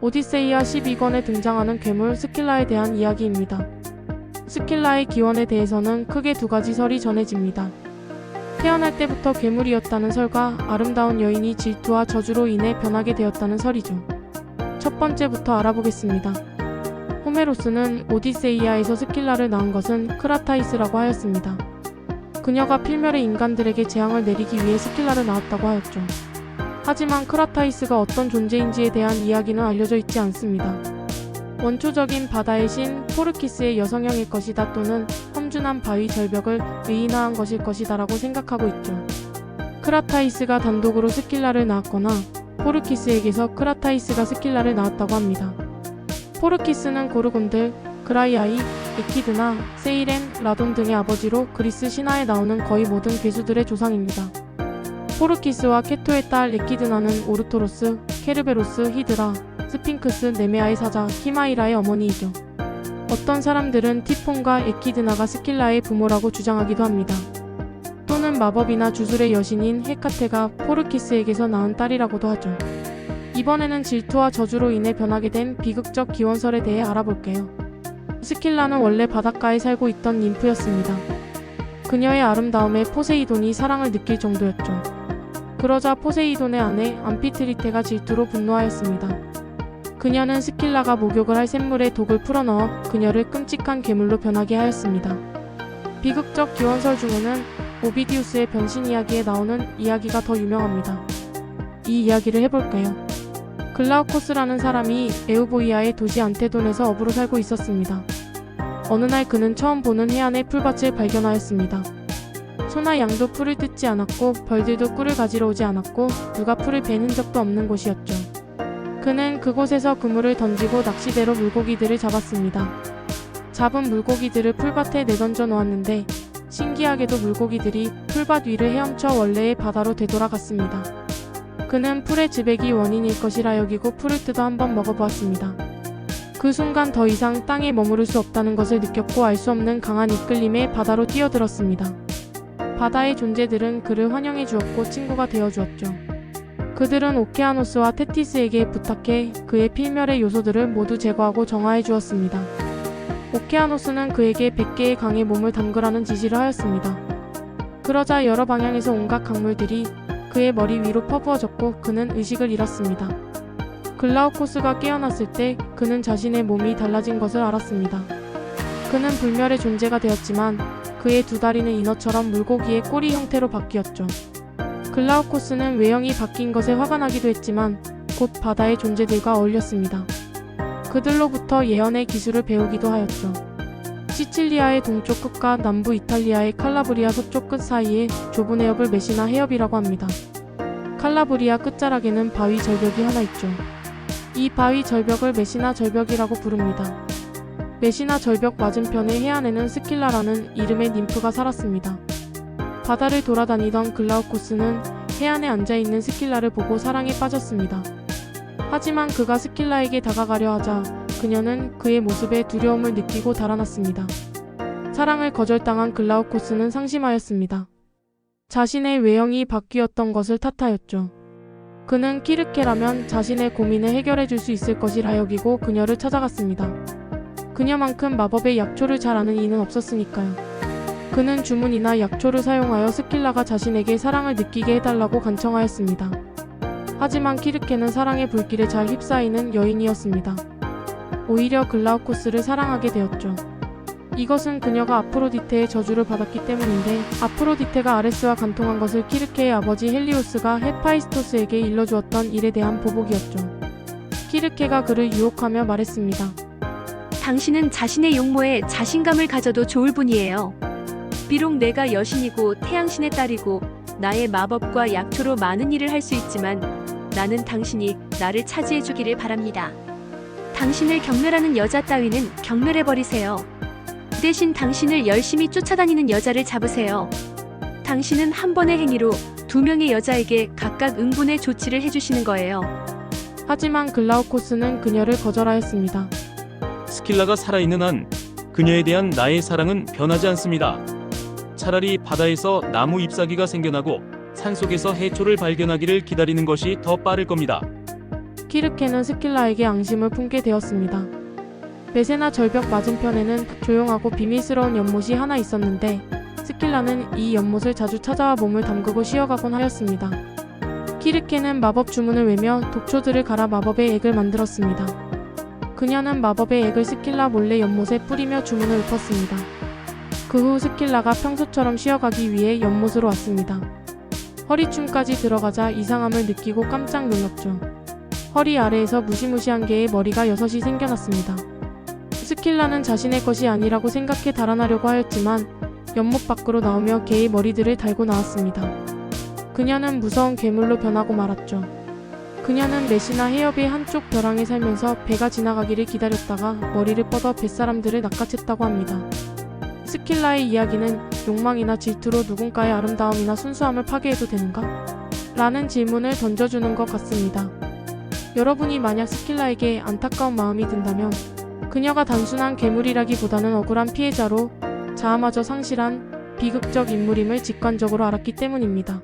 오디세이아 12권에 등장하는 괴물 스킬라에 대한 이야기입니다. 스킬라의 기원에 대해서는 크게 두 가지 설이 전해집니다. 태어날 때부터 괴물이었다는 설과 아름다운 여인이 질투와 저주로 인해 변하게 되었다는 설이죠. 첫 번째부터 알아보겠습니다. 호메로스는 오디세이아에서 스킬라를 낳은 것은 크라타이스라고 하였습니다. 그녀가 필멸의 인간들에게 재앙을 내리기 위해 스킬라를 낳았다고 하였죠. 하지만 크라타이스가 어떤 존재인지에 대한 이야기는 알려져 있지 않습니다. 원초적인 바다의 신 포르키스의 여성형일 것이다 또는 험준한 바위 절벽을 의인화한 것일 것이다 라고 생각하고 있죠. 크라타이스가 단독으로 스킬라를 낳았거나 포르키스에게서 크라타이스가 스킬라를 낳았다고 합니다. 포르키스는 고르곤들, 그라이아이, 에키드나, 세이렌, 라돈 등의 아버지로 그리스 신화에 나오는 거의 모든 괴수들의 조상입니다. 포르키스와 케토의 딸 에키드나는 오르토로스, 케르베로스, 히드라, 스핑크스, 네메아의 사자, 히마이라의 어머니이죠. 어떤 사람들은 티폰과 에키드나가 스킬라의 부모라고 주장하기도 합니다. 또는 마법이나 주술의 여신인 헤카테가 포르키스에게서 낳은 딸이라고도 하죠. 이번에는 질투와 저주로 인해 변하게 된 비극적 기원설에 대해 알아볼게요. 스킬라는 원래 바닷가에 살고 있던 ним프였습니다. 그녀의 아름다움에 포세이돈이 사랑을 느낄 정도였죠. 그러자 포세이돈의 아내 암피트리테가 질투로 분노하였습니다. 그녀는 스킬라가 목욕을 할 샘물에 독을 풀어넣어 그녀를 끔찍한 괴물로 변하게 하였습니다. 비극적 기원설 중에는 오비디우스의 변신 이야기에 나오는 이야기가 더 유명합니다. 이 이야기를 해볼게요. 글라우코스라는 사람이 에우보이아의 도시 안테돈에서 어부로 살고 있었습니다. 어느 날 그는 처음 보는 해안의 풀밭을 발견하였습니다. 소나 양도 풀을 뜯지 않았고 벌들도 꿀을 가지러 오지 않았고 누가 풀을 베는 흔적도 없는 곳이었죠. 그는 그곳에서 그물을 던지고 낚시대로 물고기들을 잡았습니다. 잡은 물고기들을 풀밭에 내던져 놓았는데 신기하게도 물고기들이 풀밭 위를 헤엄쳐 원래의 바다로 되돌아갔습니다. 그는 풀의 지백이 원인일 것이라 여기고 풀을 뜯어 한번 먹어보았습니다. 그 순간 더 이상 땅에 머무를 수 없다는 것을 느꼈고 알 수 없는 강한 이끌림에 바다로 뛰어들었습니다. 바다의 존재들은 그를 환영해 주었고 친구가 되어 주었죠. 그들은 오케아노스와 테티스에게 부탁해 그의 필멸의 요소들을 모두 제거하고 정화해 주었습니다. 오케아노스는 그에게 100개의 강에 몸을 담그라는 지시를 하였습니다. 그러자 여러 방향에서 온갖 강물들이 그의 머리 위로 퍼부어졌고 그는 의식을 잃었습니다. 글라우코스가 깨어났을 때 그는 자신의 몸이 달라진 것을 알았습니다. 그는 불멸의 존재가 되었지만 그의 두 다리는 인어처럼 물고기의 꼬리 형태로 바뀌었죠. 글라우코스는 외형이 바뀐 것에 화가 나기도 했지만 곧 바다의 존재들과 어울렸습니다. 그들로부터 예언의 기술을 배우기도 하였죠. 시칠리아의 동쪽 끝과 남부 이탈리아의 칼라브리아 서쪽 끝 사이에 좁은 해협을 메시나 해협이라고 합니다. 칼라브리아 끝자락에는 바위 절벽이 하나 있죠. 이 바위 절벽을 메시나 절벽이라고 부릅니다. 메시나 절벽 맞은편의 해안에는 스킬라라는 이름의 ним프가 살았습니다. 바다를 돌아다니던 글라우코스는 해안에 앉아있는 스킬라를 보고 사랑에 빠졌습니다. 하지만 그가 스킬라에게 다가가려 하자 그녀는 그의 모습에 두려움을 느끼고 달아났습니다. 사랑을 거절당한 글라우코스는 상심하였습니다. 자신의 외형이 바뀌었던 것을 탓하였죠. 그는 키르케라면 자신의 고민을 해결해 줄 수 있을 것이라 여기고 그녀를 찾아갔습니다. 그녀만큼 마법의 약초를 잘 아는 이는 없었으니까요. 그는 주문이나 약초를 사용하여 스킬라가 자신에게 사랑을 느끼게 해달라고 간청하였습니다. 하지만 키르케는 사랑의 불길에 잘 휩싸이는 여인이었습니다. 오히려 글라우코스를 사랑하게 되었죠. 이것은 그녀가 아프로디테의 저주를 받았기 때문인데 아프로디테가 아레스와 간통한 것을 키르케의 아버지 헬리오스가 헤파이스토스에게 일러주었던 일에 대한 보복이었죠. 키르케가 그를 유혹하며 말했습니다. 당신은 자신의 용모에 자신감을 가져도 좋을 분이에요. 비록 내가 여신이고 태양신의 딸이고 나의 마법과 약초로 많은 일을 할 수 있지만 나는 당신이 나를 차지해주기를 바랍니다. 당신을 경멸하는 여자 따위는 경멸해버리세요. 대신 당신을 열심히 쫓아다니는 여자를 잡으세요. 당신은 한 번의 행위로 2명의 여자에게 각각 응분의 조치를 해주시는 거예요. 하지만 글라우코스는 그녀를 거절하였습니다. 스킬라가 살아있는 한 그녀에 대한 나의 사랑은 변하지 않습니다. 차라리 바다에서 나무 잎사귀가 생겨나고 산속에서 해초를 발견하기를 기다리는 것이 더 빠를 겁니다. 키르케는 스킬라에게 앙심을 품게 되었습니다. 메세나 절벽 맞은편에는 조용하고 비밀스러운 연못이 하나 있었는데 스킬라는 이 연못을 자주 찾아와 몸을 담그고 쉬어가곤 하였습니다. 키르케는 마법 주문을 외며 독초들을 갈아 마법의 액을 만들었습니다. 그녀는 마법의 액을 스킬라 몰래 연못에 뿌리며 주문을 읊었습니다. 그 후 스킬라가 평소처럼 쉬어가기 위해 연못으로 왔습니다. 허리춤까지 들어가자 이상함을 느끼고 깜짝 놀랐죠. 허리 아래에서 무시무시한 개의 머리가 6이 생겨났습니다. 스킬라는 자신의 것이 아니라고 생각해 달아나려고 하였지만 연못 밖으로 나오며 개의 머리들을 달고 나왔습니다. 그녀는 무서운 괴물로 변하고 말았죠. 그녀는 메시나 해협의 한쪽 벼랑에 살면서 배가 지나가기를 기다렸다가 머리를 뻗어 뱃사람들을 낚아챘다고 합니다. 스킬라의 이야기는 욕망이나 질투로 누군가의 아름다움이나 순수함을 파괴해도 되는가? 라는 질문을 던져주는 것 같습니다. 여러분이 만약 스킬라에게 안타까운 마음이 든다면 그녀가 단순한 괴물이라기보다는 억울한 피해자로 자아마저 상실한 비극적 인물임을 직관적으로 알았기 때문입니다.